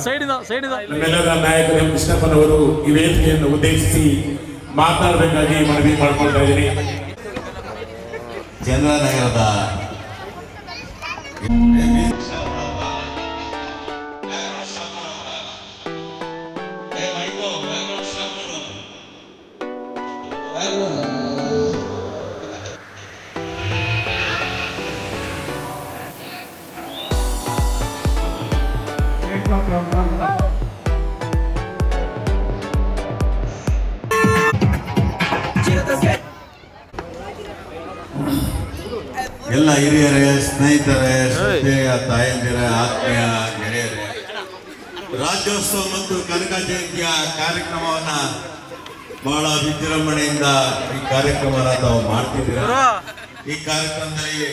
ನಮ್ಮೆಲ್ಲರ ನಾಯಕರು ಎಂ ಕೃಷ್ಣಪ್ಪನವರು ಈ ವೇದಿಕೆಯನ್ನು ಉದ್ದೇಶಿಸಿ ಮಾತನಾಡಬೇಕಾಗಿ ಮನವಿ ಮಾಡಿಕೊಳ್ತಾ ಇದ್ದೀನಿ. ಚಂದ್ರನಗರದ ಎಲ್ಲ ಹಿರಿಯರೇ, ಸ್ನೇಹಿತರೇ, ಶ್ರದ್ಧೆಯ ತಾಯಂದಿರ, ಆತ್ಮೀಯ ಗೆಳೆಯರೇ, ರಾಜ್ಯೋತ್ಸವ ಮತ್ತು ಕನಕ ಜಯಂತಿಯ ಕಾರ್ಯಕ್ರಮವನ್ನ ಬಹಳ ವಿಜೃಂಭಣೆಯಿಂದ ಈ ಕಾರ್ಯಕ್ರಮನ ತಾವು ಮಾಡ್ತಿದ್ದೀರ. ಈ ಕಾರ್ಯಕ್ರಮದಲ್ಲಿ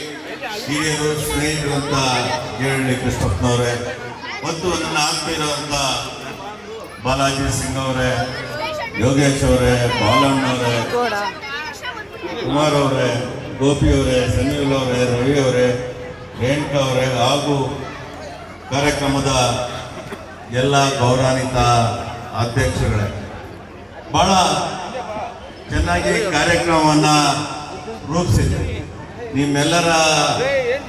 ಹಿರಿಯರು, ಸ್ನೇಹಿತರು ಅಂತ ಹೇಳಿ ಕೃಷ್ಣಪ್ಪನವರೇ ಮತ್ತು ನನ್ನ ಆತ್ಮೀಯರಂತ ಬಾಲಾಜಿ ಸಿಂಗ್ ಅವರೇ, ಯೋಗೇಶ್ ಅವರೇ, ಬಾಲಣ್ಣವರೇ, ಕುಮಾರ್ ಅವರೇ, ಗೋಪಿ ಅವರೇ, ಸಮೀಲ್ ಅವರೇ, ರವಿ ಅವರೇ, ರೇಣುಕಾ ಅವರೇ ಹಾಗೂ ಕಾರ್ಯಕ್ರಮದ ಎಲ್ಲ ಗೌರವಾನ್ವಿತ ಅಧ್ಯಕ್ಷಗಳೇ, ಬಹಳ ಚೆನ್ನಾಗಿ ಕಾರ್ಯಕ್ರಮವನ್ನು ರೂಪಿಸಿದೆ. ನಿಮ್ಮೆಲ್ಲರ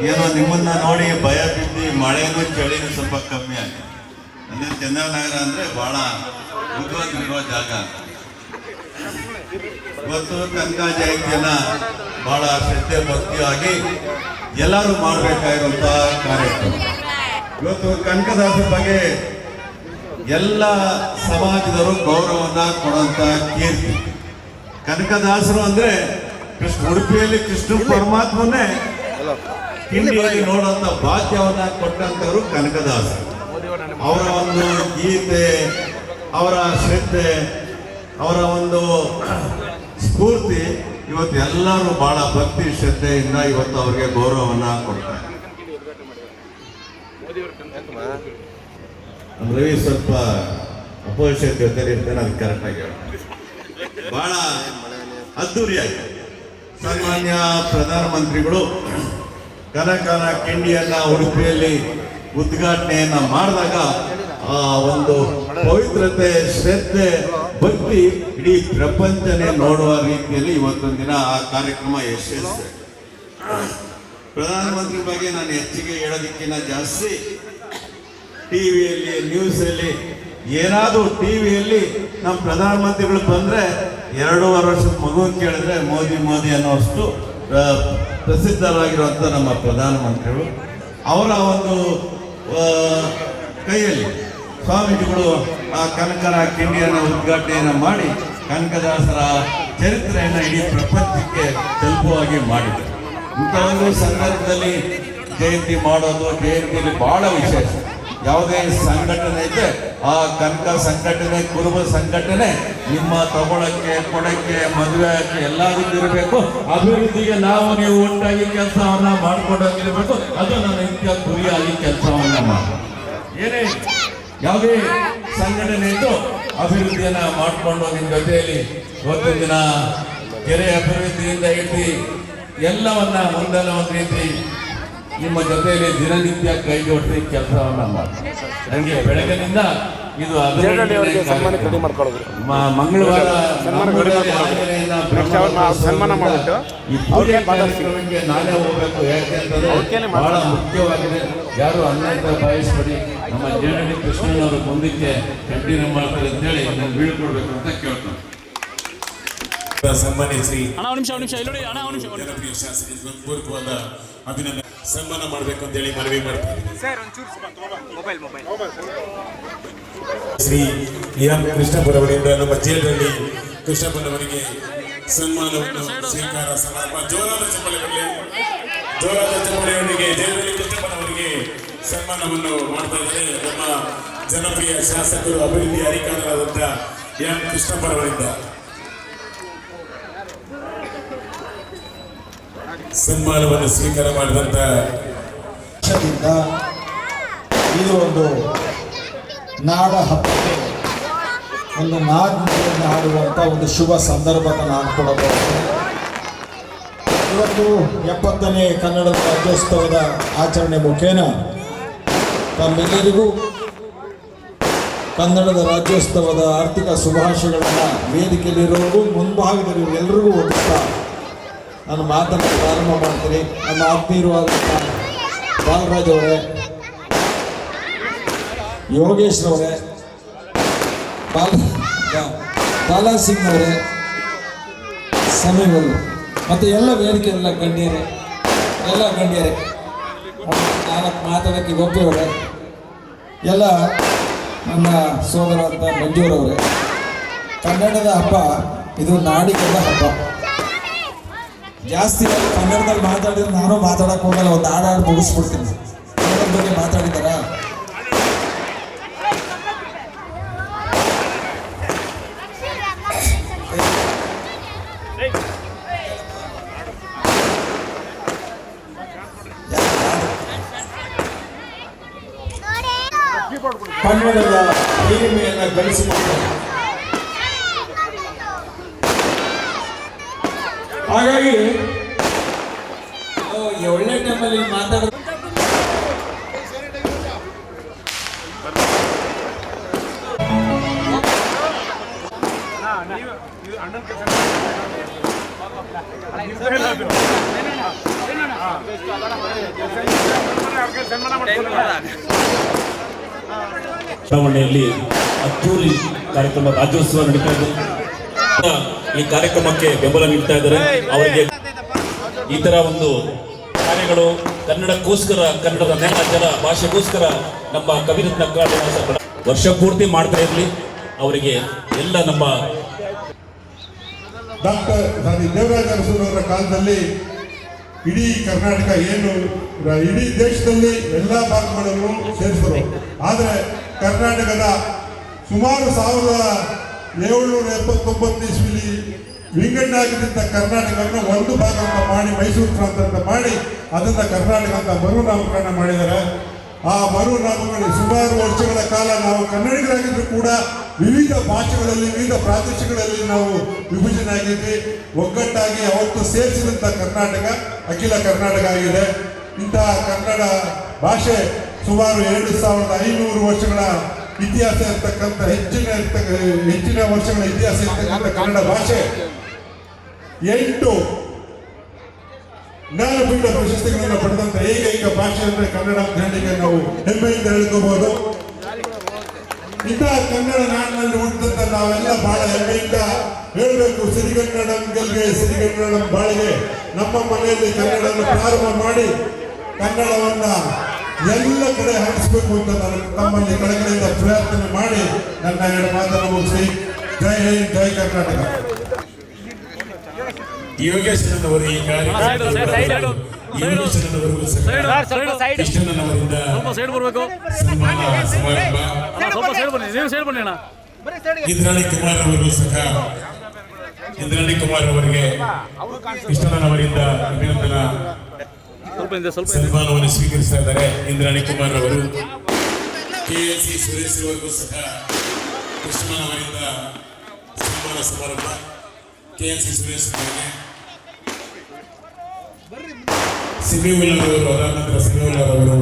ಏನೋ ನಿಮ್ಮನ್ನ ನೋಡಿ ಭಯ ಬಿದ್ದು ಮಳೆನೂ ಚಳಿನೂ ಸ್ವಲ್ಪ ಕಮ್ಮಿ ಆಗಿದೆ. ಅಂದರೆ ಚಂದ್ರನಗರ ಅಂದರೆ ಬಹಳ ಬುದ್ಧಿವಂತರಿರುವ ಜಾಗ. ಇವತ್ತು ಕನಕ ಜಯಂತಿಯನ್ನ ಬಹಳ ಶ್ರದ್ಧೆ ಭಕ್ತಿಯಾಗಿ ಎಲ್ಲರೂ ಮಾಡಬೇಕಾಗಿರುವಂಥ ಕಾರ್ಯಕ್ರಮ. ಇವತ್ತು ಕನಕದಾಸರ ಬಗ್ಗೆ ಎಲ್ಲ ಸಮಾಜದವರು ಗೌರವವನ್ನು ಕೊಡುವಂಥ ಕೀರ್ತಿ. ಕನಕದಾಸರು ಅಂದರೆ ಉಡುಪಿಯಲ್ಲಿ ಕೃಷ್ಣ ಪರಮಾತ್ಮನೇ ಕಿಂಡಿಯಲ್ಲಿ ನೋಡುವಂಥ ಭಾಗ್ಯವನ್ನ ಕೊಟ್ಟಂಥವ್ರು ಕನಕದಾಸರು. ಅವರ ಒಂದು ಗೀತೆ, ಅವರ ಶ್ರದ್ಧೆ, ಅವರ ಒಂದು ಸ್ಫೂರ್ತಿ ಇವತ್ತು ಎಲ್ಲರೂ ಬಹಳ ಭಕ್ತಿ ಶ್ರದ್ಧೆಯಿಂದ ಇವತ್ತು ಅವರಿಗೆ ಗೌರವವನ್ನ ಕೊಡ್ತಾರೆ. ರವಿ ಸ್ವಲ್ಪ ಅಪೋಸಿಷನ್ ಜೊತೆ ಇರ್ತಾನೆ, ಅದು ಕರೆಕ್ಟಾಗಿ ಬಹಳ ಅದ್ದೂರಿಯಾಗಿ ಸನ್ಮಾನ್ಯ ಪ್ರಧಾನಮಂತ್ರಿಗಳು ಕನಕನ ಕಿಂಡಿಯನ್ನ ಉಡುಪಿಯಲ್ಲಿ ಉದ್ಘಾಟನೆಯನ್ನ ಮಾಡಿದಾಗ ಆ ಒಂದು ಪವಿತ್ರತೆ, ಶ್ರದ್ಧೆ, ಭಕ್ತಿ ಇಡೀ ಪ್ರಪಂಚನೇ ನೋಡುವ ರೀತಿಯಲ್ಲಿ ಇವತ್ತೊಂದು ದಿನ ಆ ಕಾರ್ಯಕ್ರಮ ಯಶಸ್ವಿ. ಪ್ರಧಾನಮಂತ್ರಿ ಬಗ್ಗೆ ನಾನು ಹೆಚ್ಚಿಗೆ ಹೇಳೋದಕ್ಕಿಂತ ಜಾಸ್ತಿ ಟಿವಿಯಲ್ಲಿ, ನ್ಯೂಸಲ್ಲಿ ಏನಾದರೂ ಟಿವಿಯಲ್ಲಿ ನಮ್ಮ ಪ್ರಧಾನಮಂತ್ರಿಗಳು ಬಂದರೆ 2.5 ವರ್ಷದ ಮಗುವನ್ನು ಕೇಳಿದ್ರೆ ಮೋದಿ ಮೋದಿ ಅನ್ನೋಷ್ಟು ಪ್ರಸಿದ್ಧರಾಗಿರುವಂಥ ನಮ್ಮ ಪ್ರಧಾನಮಂತ್ರಿಗಳು. ಅವರ ಒಂದು ಕೈಯಲ್ಲಿ ಸ್ವಾಮೀಜಿಗಳು ಆ ಕನಕನ ಕಿಂಡಿಯನ್ನು ಉದ್ಘಾಟನೆಯನ್ನು ಮಾಡಿ ಕನಕದಾಸರ ಚರಿತ್ರೆಯನ್ನು ಇಡೀ ಪ್ರಪಂಚಕ್ಕೆ ತಲುಪುವಾಗಿ ಮಾಡಿದರು. ಇಂಥ ಒಂದು ಸಂದರ್ಭದಲ್ಲಿ ಜಯಂತಿ ಮಾಡೋದು, ಜಯಂತಿಯಲ್ಲಿ ಬಹಳ ವಿಶೇಷ. ಯಾವುದೇ ಸಂಘಟನೆ ಇದ್ದರೆ ಆ ಕನಕ ಸಂಘಟನೆ, ಕುರುಬ ಸಂಘಟನೆ ನಿಮ್ಮ ತಗೊಳಕ್ಕೆ, ಕೊಡಕ್ಕೆ, ಮದುವೆಗೆ ಎಲ್ಲದಕ್ಕೂ ಇರಬೇಕು. ಅಭಿವೃದ್ಧಿಗೆ ನಾವು ನೀವು ಒಟ್ಟಾಗಿ ಕೆಲಸವನ್ನ ಮಾಡಿಕೊಂಡೋಗಿರಬೇಕು. ಅದು ನನ್ನ ನಿತ್ಯ ಗುರಿಯಾಗಿ ಕೆಲಸವನ್ನ ಮಾಡಿ ಏನೇ ಯಾವುದೇ ಸಂಘಟನೆ ಇದ್ದು ಅಭಿವೃದ್ಧಿಯನ್ನ ಮಾಡಿಕೊಂಡು ನಿಮ್ಮ ಜೊತೆಯಲ್ಲಿ ಇವತ್ತು ದಿನ ಕೆರೆ ಅಭಿವೃದ್ಧಿಯಿಂದ ಹಿಡಿದು ಎಲ್ಲವನ್ನ ಒಂದಲ್ಲ ಒಂದು ರೀತಿ ನಿಮ್ಮ ಜೊತೆಯಲ್ಲಿ ದಿನನಿತ್ಯ ಕೈ ಜೋಡಿಸಿ ಕೆಲಸವನ್ನ ಮಾಡಿ ನನಗೆ ಬೆಳಗಿನಿಂದ ಇದು ಮಂಗಳವಾರ ಸನ್ಮಾನ ಮಾಡಿಬಿಟ್ಟು ನಾನೇ ಹೋಗ್ಬೇಕು. ಯಾಕೆಂತಂದ್ರೆ ಬಹಳ ಮುಖ್ಯವಾಗಿದೆ. ಯಾರು ಅನ್ನ ಭಾವಿಸ್ಬೇಡಿ. ನಮ್ಮ ಜೇನಹಳ್ಳಿ ಕೃಷ್ಣನವರು ಮುಂದಕ್ಕೆ ಕಂಟಿನ್ಯೂ ಮಾಡ್ತಾರೆ ಅಂತೇಳಿ ನಾನು ಬೀಳ್ಕೊಡ್ಬೇಕು ಅಂತ ಕೇಳ್ತಾರೆ. ಸನ್ಮಾನಿಸಿ ಜನಪ್ರಿಯ ಶಾಸಕರಿಗೆ ಪೂರ್ವಕವಾದ ಅಭಿನಂದನೆ ಸನ್ಮಾನ ಮಾಡಬೇಕು ಅಂತ ಹೇಳಿ ಮನವಿ ಮಾಡ್ತಾರೆ. ಶ್ರೀ ಎಂ ಕೃಷ್ಣಪ್ಪನವರಿಂದ ನಮ್ಮ ಜೇನಹಳ್ಳಿ ಕೃಷ್ಣಪ್ಪನವರಿಗೆ ಸನ್ಮಾನವನ್ನು ಸ್ವೀಕಾರ ಸಮಾರಂಭ ಜೋರಾದ ಚಪ್ಪಳೆಯೊಂದಿಗೆ ಜೇನಹಳ್ಳಿ ಕೃಷ್ಣಪ್ಪನವರಿಗೆ ಸನ್ಮಾನವನ್ನು ಮಾಡ್ತಾ ಇದ್ದಾರೆ. ನಮ್ಮ ಜನಪ್ರಿಯ ಶಾಸಕರು, ಅಭಿವೃದ್ಧಿ ಅಧಿಕಾರಿಗಳಾದಂಥ ಎಂ ಕೃಷ್ಣಪ್ಪನವರಿಂದ ಸನ್ಮಾನವನ್ನು ಸ್ವೀಕಾರ ಮಾಡಿದಂತ ಇದು ಒಂದು ನಾಡ ಹಬ್ಬಕ್ಕೆ ಒಂದು ನಾಡಿನಲ್ಲಿ ಆಡುವಂಥ ಒಂದು ಶುಭ ಸಂದರ್ಭದ ನಾನು ಕೊಡಬಹುದು. ಇವತ್ತು 70ನೇ ಕನ್ನಡ ರಾಜ್ಯೋತ್ಸವದ ಆಚರಣೆ ಮುಖೇನ ತಮ್ಮೆಲ್ಲರಿಗೂ ಕನ್ನಡದ ರಾಜ್ಯೋತ್ಸವದ ಆರ್ಥಿಕ ಶುಭಾಶಯಗಳನ್ನು ವೇದಿಕೆಯಲ್ಲಿರೋರು ಮುಂಭಾಗದಲ್ಲಿ ಎಲ್ಲರಿಗೂ ಒದಗಿಸ್ತಾ ನಾನು ಮಾತನ್ನು ಪ್ರಾರಂಭ ಮಾಡ್ತೀನಿ. ನಮ್ಮ ಆತ್ಮೀಯರಾದಂಥ ಬಾಲರಾಜ್ ಅವರೇ, ಯೋಗೇಶ್ ಅವರೇ, ಬಾಲಾಸಿಂಗ್ ಅವರೇ, ಸಮೀಗಳು ಮತ್ತು ಎಲ್ಲ ವೇದಿಕೆ ಎಲ್ಲ ಗಣ್ಯರೇ, ನಾಲ್ಕು ಮಾತಾಡೋಕ್ಕೆ ಗೋಪಿಯವರೇ, ಎಲ್ಲ ನನ್ನ ಸೋದರ ಅಂತ ಮಂಜೂರವರೇ, ಕನ್ನಡದ ಹಬ್ಬ ಇದು ನಾಡಿಗರ ಹಬ್ಬ. ಜಾಸ್ತಿ ಕನ್ನಡದಲ್ಲಿ ಮಾತಾಡಿದ್ರೆ ನಾನು ಮಾತಾಡಕ್ಕೆ ಹೋಗಲ್ಲ, ಒಂದು ಹಾಡು ಮುಗಿಸ್ಬಿಡ್ತೀನಿ. ಕನ್ನಡದ ಬಗ್ಗೆ ಮಾತಾಡಿದಾರಾ? ಕನ್ನಡದ ಹಿರಿಮೆಯನ್ನು ಗಳಿಸಿಕೊಂಡು ಹಾಗಾಗಿ ಒಳ್ಳೆ ಟೈಮಲ್ಲಿ ಮಾತಾಡೋದು ಚುನಾವಣೆಯಲ್ಲಿ ಅದ್ದೂರಿ ಕಾರ್ಯಕ್ರಮ ರಾಜ್ಯೋತ್ಸವ ನಡೀತಾ ಇದೆ. ಈ ಕಾರ್ಯಕ್ರಮಕ್ಕೆ ಬೆಂಬಲ ನೀಡ್ತಾ ಇದ್ದಾರೆ. ಅವರಿಗೆ ಈ ತರ ಒಂದು ಕಾರ್ಯಗಳು ಕನ್ನಡಕ್ಕೋಸ್ಕರ, ಕನ್ನಡದ ನೆಲ ಜಲ ಭಾಷೆಗೋಸ್ಕರ ನಮ್ಮ ಕವಿರತ್ನ ವರ್ಷ ಪೂರ್ತಿ ಮಾಡ್ತಾ ಇರಲಿ. ಅವರಿಗೆ ಎಲ್ಲ ನಮ್ಮ ಡಾಕ್ಟರ್ ದೇವರಾಜ ಅರಸರವರ ಕಾಲದಲ್ಲಿ ಇಡೀ ಕರ್ನಾಟಕ ಏನು ಇಡೀ ದೇಶದಲ್ಲಿ ಎಲ್ಲ ಭಾಗಗಳನ್ನು ಸೇರಿಸಿದರು. ಆದರೆ ಕರ್ನಾಟಕದ ಸುಮಾರು 1779 ಇಸ್ವಿಲಿ ವಿಂಗಡಣೆಯಾಗಿದ್ದಂಥ ಕರ್ನಾಟಕವನ್ನು ಒಂದು ಭಾಗ ಅಂತ ಮಾಡಿ ಮೈಸೂರು ಪ್ರಾಂತ ಅಂತ ಮಾಡಿ ಅದನ್ನು ಕರ್ನಾಟಕ ಅಂತ ಮರುನಾಮಕರಣ ಮಾಡಿದ್ದಾರೆ. ಆ ಮರುನಾಮಕರಣ ಸುಮಾರು ವರ್ಷಗಳ ಕಾಲ ನಾವು ಕನ್ನಡಿಗರಾಗಿದ್ದರೂ ಕೂಡ ವಿವಿಧ ಭಾಷೆಗಳಲ್ಲಿ, ವಿವಿಧ ಪ್ರಾದೇಶಿಕಗಳಲ್ಲಿ ನಾವು ವಿಭಜನೆ ಆಗಿದ್ವಿ. ಒಗ್ಗಟ್ಟಾಗಿ ಅವತ್ತು ಸೇರಿಸಿದಂಥ ಕರ್ನಾಟಕ ಅಖಿಲ ಕರ್ನಾಟಕ ಆಗಿದೆ. ಇಂತಹ ಕನ್ನಡ ಭಾಷೆ ಸುಮಾರು 2500 ವರ್ಷಗಳ ಇತಿಹಾಸ ಇರ್ತಕ್ಕಂಥ ಹೆಚ್ಚಿನ ವರ್ಷಗಳ ಇತಿಹಾಸ ಇರ್ತಕ್ಕಂಥ ಕನ್ನಡ ಭಾಷೆ 8 ಜ್ಞಾನಪೀಠ ಪ್ರಶಸ್ತಿಗಳನ್ನು ಪಡೆದಂಥ ಏಕೈಕ ಭಾಷೆ ಅಂದರೆ ಕನ್ನಡ ಅಂತ ಹೇಳಲಿಕ್ಕೆ ನಾವು ಹೆಮ್ಮೆಯಿಂದ ಹೇಳ್ಕೋಬಹುದು. ಇಂತಹ ಕನ್ನಡ ನಾಡಿನಲ್ಲಿ ಹುಟ್ಟಿದಂತ ನಾವೆಲ್ಲ ಬಹಳ ಹೆಮ್ಮೆಯಿಂದ ಹೇಳಬೇಕು. ಸಿರಿಗನ್ನಡಂ ಗೆಲ್ಗೆ ಸಿರಿಗನ್ನಡಂ ಬಾಳಿಗೆ. ನಮ್ಮ ಮನೆಯಲ್ಲಿ ಕನ್ನಡವನ್ನು ಪ್ರಾರಂಭ ಮಾಡಿ ಕನ್ನಡವನ್ನ ಎಲ್ಲ ಕಡೆ ಹರಿಸಬೇಕು ಅಂತ ನಾನು ತಮ್ಮಲ್ಲಿ ಕಡೆಗಳಿಂದ ಪ್ರಯತ್ನ ಮಾಡಿ ನನ್ನ 2 ಮಾತನ್ನು ಮುಗಿಸಿ ಜೈ ಹಿಂದ್, ಜೈ ಕರ್ನಾಟಕ. ಯೋಗೇಶ್ವರನವರು ಈ ಕಾರ್ಯಕ್ರಮದವರಿಗೂ ಕೃಷ್ಣನವರಿಂದ ಸನ್ಮಾನ ಸಮಾರಂಭ. ಇಂದ್ರಾಣಿ ಕುಮಾರ್ ಅವರಿಗೆ ಕೃಷ್ಣನವರಿಂದ ಅಭಿನಂದನಾ ಸನ್ಮಾನವನ್ನು ಸ್ವೀಕರಿಸ್ತಾ ಇದ್ದಾರೆ. ಇಂದ್ರಾಣಿ ಕುಮಾರ್ ಅವರು KLC ಸುರೇಶ್ ಅವರಿಗೂ ಸಹ ಕೃಷ್ಣನವರಿಂದ ಸನ್ಮಾನ ಸಮಾರಂಭ. KLC ಸುರೇಶ್ ಅವರಿಗೆ ಸಿಮಿವುಲ್ಲರವರು, ಅದಾದ ನಂತರ ಸಿಮಿವುಲ್ಲರವರು,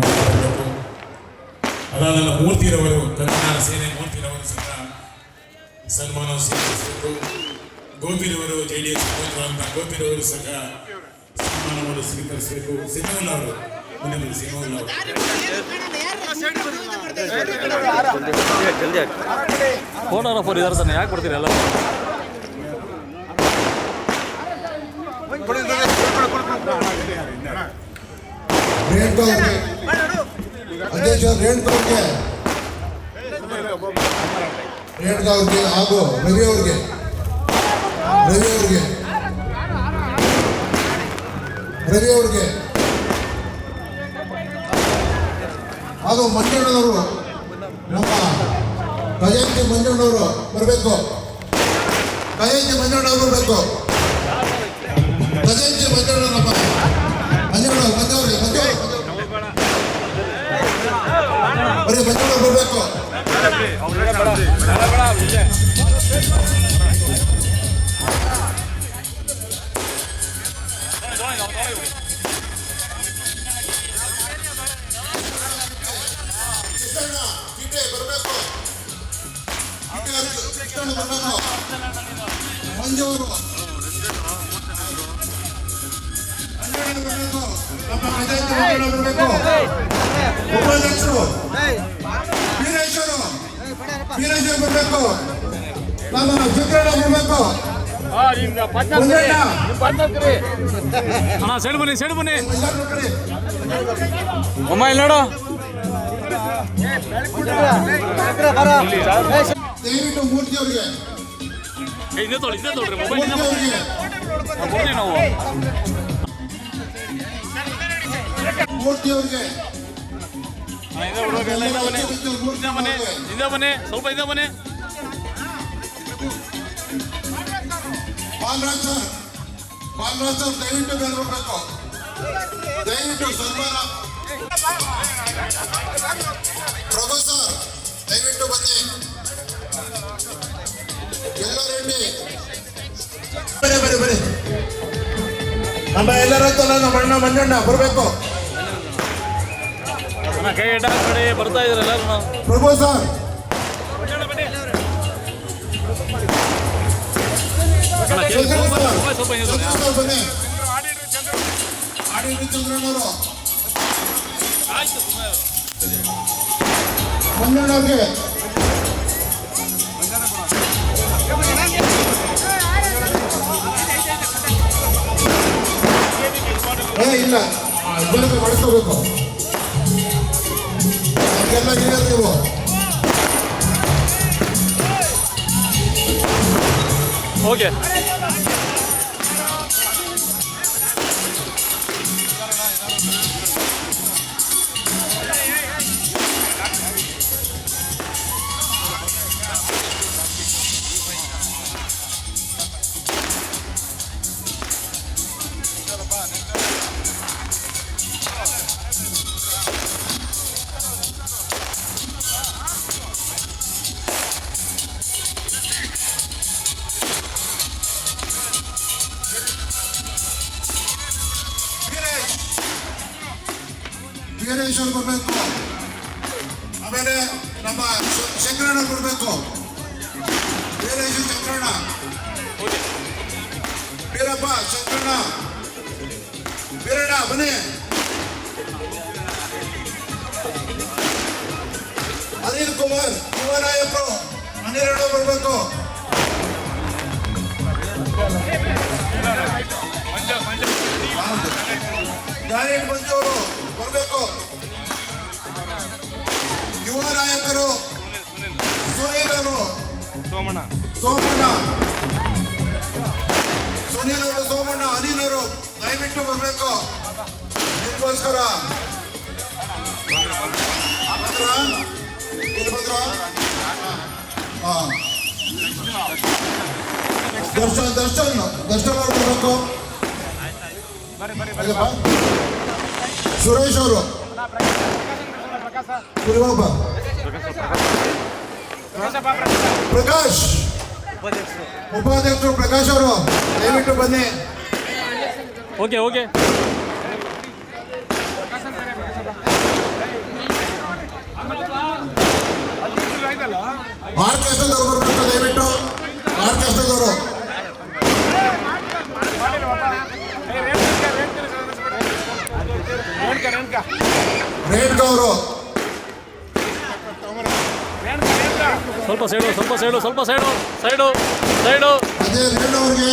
ಅದಾದ ನಂತರ ಮೂರ್ತಿರವರು, ಕನ್ನಡ ಸೇನೆ ಮೂರ್ತಿರವರು ಸಹ ಸನ್ಮಾನ ಸ್ವೀಕರಿಸಬೇಕು. ಗೋಪಿರವರು JDS ಅಂತ ಗೋಪಿರವರು ಸಹ ಸನ್ಮಾನವನ್ನು ಸ್ವೀಕರಿಸಬೇಕು. ಸಿಮಿವುಲ್ಲ ಅವರು ಮುಂದೆ ಬಂದು ಸಿಮಿವುಲ್ಲ ಅವರು ಫೋಟೋಗ್ರಾಫರ್ ಇದಾರೆ ತಾನೆ, ಯಾಕೆ ಬರ್ತೀರಿ ಎಲ್ಲ? ರೇಣುಕಾ ಅವರಿಗೆ, ಅಧ್ಯಕ್ಷ ರೇಣುಕಾ ಅವ್ರಿಗೆ ಹಾಗೂ ರವಿ ಅವ್ರಿಗೆ ಹಾಗೂ ಮಂಜಣ್ಣನವರು, ನಮ್ಮ ಖಜಾಂಚಿ ಮಂಜಣ್ಣವರು ಬರಬೇಕು. ಖಜಾಂಚಿ ಮಂಜಣ್ಣವರು ಬರಬೇಕು. ಖಜಾಂಚಿ ಮಂಜಣ್ಣ ನಮ್ಮ ಮಂಜಣ್ಣವ್ರು ಬರೀ ಮಂಜಣ್ಣವ್ರು ಬರಬೇಕು. ಚಿಕ್ಕಣ್ಣ ಬರಬೇಕು. ಮಂಜು ಅವರು ಬರಬೇಕು. ನಮ್ಮ ಪಂಚಾಯತ್ ಬರಬೇಕು. ಉಪಾಧ್ಯಕ್ಷರು ವೀರೇಶ್ವರು ಬರಬೇಕು. ನಮ್ಮ ಚಿಕ್ಕಣ್ಣ ಬರಬೇಕು. ಅಣ್ಣ ಸೈಡ್ ಬನ್ನಿ ಮೊಬೈಲ್ ನೋಡು. ದಯವಿಟ್ಟು ಮೂರ್ತಿ ಅವರಿಗೆ ಇದೇ ತೊಳ್ರಿ ಮೊಬೈಲ್ ನಾವು ಮೂರ್ತಿ ಅವರಿಗೆ ಬನ್ನಿ ಸ್ವಲ್ಪ ಇದೆ ಬನ್ನಿ. ಬಾಲರಾಜ್ ಸರ್ ದಯವಿಟ್ಟು ಬರಬೇಕು. ದಯವಿಟ್ಟು ಸನ್ಮಾನ. ಪ್ರಭು ಸರ್ ದಯವಿಟ್ಟು ಬನ್ನಿ. ಎಲ್ಲ ರೆಡ್ಡಿ ಬರಿ ನಮ್ಮ ಎಲ್ಲರ ನಮ್ಮ ಅಣ್ಣ ಮಂಜಣ್ಣ ಬರಬೇಕು. ಕೈ ಕಡೆ ಬರ್ತಾ ಇದ್ರಲ್ಲ ಪ್ರಭು ಸರ್ ಬನ್ನಿ. ಆಡಿ ಚಂದ್ರನವರು ಮಂಜಣ್ಣವ್ರಿಗೆ ಇಲ್ಲ ಇದನ್ನು ಬಳಸ್ಕೋಬೇಕು. ಅದಕ್ಕೆಲ್ಲ ನೀವು ಓಕೆ. ವೀರೇಶ್ವರ್ ಬರಬೇಕು. ಆಮೇಲೆ ನಮ್ಮ ಶಂಕರಣ್ಣ ಬರಬೇಕು. ವೀರೇಶ್ವರ ಶಂಕರಣ್ಣ, ವೀರಪ್ಪ ಶಂಕರಣ್ಣ, ವೀರಣ್ಣ ಬನ್ನಿ. ಅನಿಲ್ ಕುಮಾರ್ ಯುವನಾಯಕರು ಹನ್ನೆರಡು ಬರಬೇಕು. ಗಾಯನ್ ಮಂಜು ಅವರು ಬರಬೇಕು. ಯುವ ನಾಯಕರು ಸುನೀಲ್ ಅವರು ಸೋಮಣ್ಣ ಸುನೀಲ್ ಅವರು ಸೋಮಣ್ಣ ಅನಿಲ್ ಅವರು ದಯವಿಟ್ಟು ಬರಬೇಕು. ನಿಮಗೋಸ್ಕರ ದರ್ಶನ್ ಅವರು ಬರಬೇಕು. ಸುರೇಶ್ ಅವರು ಪ್ರಕಾಶ್ ಉಪಾಧ್ಯಕ್ಷರು ಪ್ರಕಾಶ್ ಅವರು ದಯವಿಟ್ಟು ಬನ್ನಿ. ಓಕೆ ಆರ್ಕೆಸ್ಟ್ರಾದವರು ಬರಬೇಕು. ದಯವಿಟ್ಟು ಆರ್ಕೆಸ್ಟ್ರಾದವರು ರೇಣುಕಾ ಅವರು ಸ್ವಲ್ಪ ಸೈಡು ಅದೇ ರೇಣುವರಿಗೆ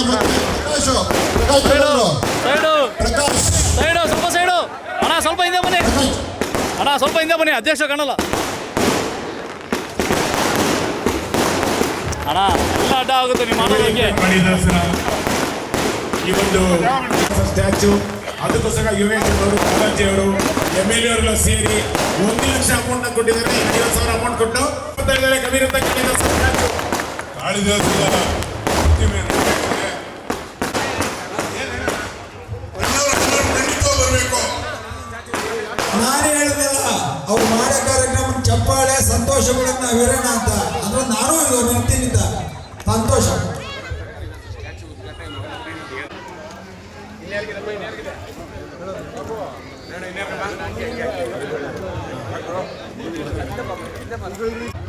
ಸೈಡು ಸ್ವಲ್ಪ ಸೈಡು. ಅಣ್ಣ ಸ್ವಲ್ಪ ಹಿಂದೆ ಬನ್ನಿ ಅಧ್ಯಕ್ಷ ಕಾಣಲ್ಲ ಅಣ್ಣ. ಎಲ್ಲ ಅಡ್ಡ ಆಗುತ್ತೆ ನೀವು ಮಾಡೋದಕ್ಕೆ. ಈ ಒಂದು ಸ್ಟ್ಯಾಚು ಅದಕ್ಕೋಸ್ಕರ ಯುವೇಶವರು ಕಾಳಜಿ ಅವರು MLA ಅವರೆಲ್ಲ ಸೇರಿ 1 ಲಕ್ಷ ಅಮೌಂಟ್ ಕೊಟ್ಟಿದ್ದಾರೆ. 50,000 ಅಮೌಂಟ್ ಕೊಟ್ಟು ಕಬೀರ್ ಅಂತ ಬರಬೇಕು. ನಾನು ಹೇಳಿದಲ್ಲ ಅವ್ರು ಮಾಡೋ ಕಾರ್ಯಕ್ರಮ ಚಪ್ಪಾಳೆ ಸಂತೋಷಗಳನ್ನ ವಿರೋಣ ಅಂತ ಅಂದ್ರೆ ನಾನು ನಿಂತಿನಿಂದ ಸಂತೋಷ.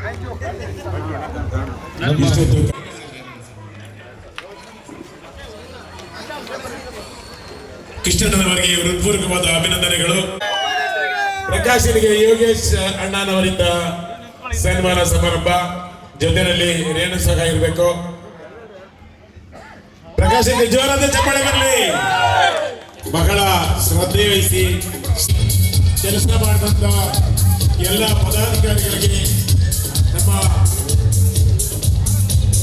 Thank you. ಇಷ್ಟೊತ್ತು ಕೃಷ್ಣಣ್ಣನವರಿಗೆ ಹೃತ್ಪೂರ್ವಕವಾದ ಅಭಿನಂದನೆಗಳು. ಪ್ರಕಾಶನಿಗೆ ಯೋಗೇಶ್ ಅಣ್ಣನವರಿಂದ ಸನ್ಮಾನ ಸಮಾರಂಭ, ಜೊತೆಯಲ್ಲಿ ರೇಣು ಸಹ ಇರಬೇಕು. ಪ್ರಕಾಶನಿಗೆ ಜೋರಾದ ಚಪ್ಪಾಳೆ ಬರಲಿ. ಬಹಳ ಶ್ರದ್ಧೆ ವಹಿಸಿ ಕೆಲಸ ಮಾಡಿದಂತ ಎಲ್ಲ ಪದಾಧಿಕಾರಿಗಳಿಗೆ, ನಮ್ಮ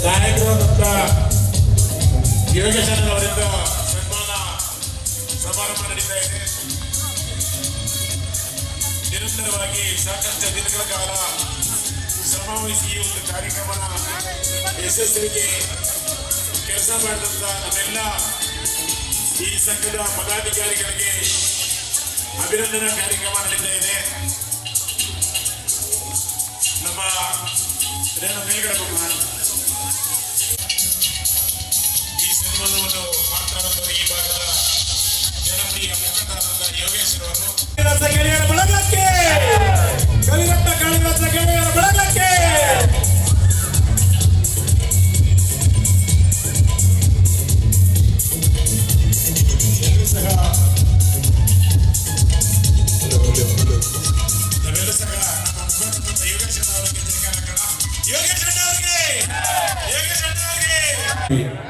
ನಾಯಕರಾದಂತ ಯೋಗೇಶ್ ಅಣ್ಣನವರಿಂದ ಸನ್ಮಾನ ಸಮಾರಂಭ ನಡೀತಾ ಇದೆ. ನಿರಂತರವಾಗಿ ಸಾಕಷ್ಟು ದಿನಗಳ ಕಾಲ ಶ್ರಮವಹಿಸಿ ಈ ಒಂದು ಕಾರ್ಯಕ್ರಮನ ಯಶಸ್ವಿಗೆ ಕೆಲಸ ಮಾಡಿದಂತ ನಮ್ಮೆಲ್ಲ ಈ ಸಂಘದ ಪದಾಧಿಕಾರಿಗಳಿಗೆ ಅಭಿನಂದನಾ ಕಾರ್ಯಕ್ರಮ ನಡೀತಾ ಇದೆ. ನಮ್ಮ ರೇಣು ಮೇಲ್ಗಡೆ ಈ ಸನ್ಮಾನವನ್ನು ಮಾತನಾಡುವ ಈ ಭಾಗದ ಜನಪ್ರಿಯ ಮುಖಂಡರಾದ ಯೋಗೇಶ್ ಅವರು ಗೆಳೆಯರ ಬಳಗಕ್ಕೆ, ಕಲಿರತ್ನ ಕಾಳಿದಾಸ ಗೆಳೆಯರ ಬಳಗಕ್ಕೆ ನಾವೆಲ್ಲ ಸಹ ನಮ್ಮ ಮುಖಂಡರಾದ ಯೋಗೇಶ್ ಅಣ್ಣ ಅವರಿಗೆ ಯೋಗೇಶ್ ಅಣ್ಣ ಅವರಿಗೆ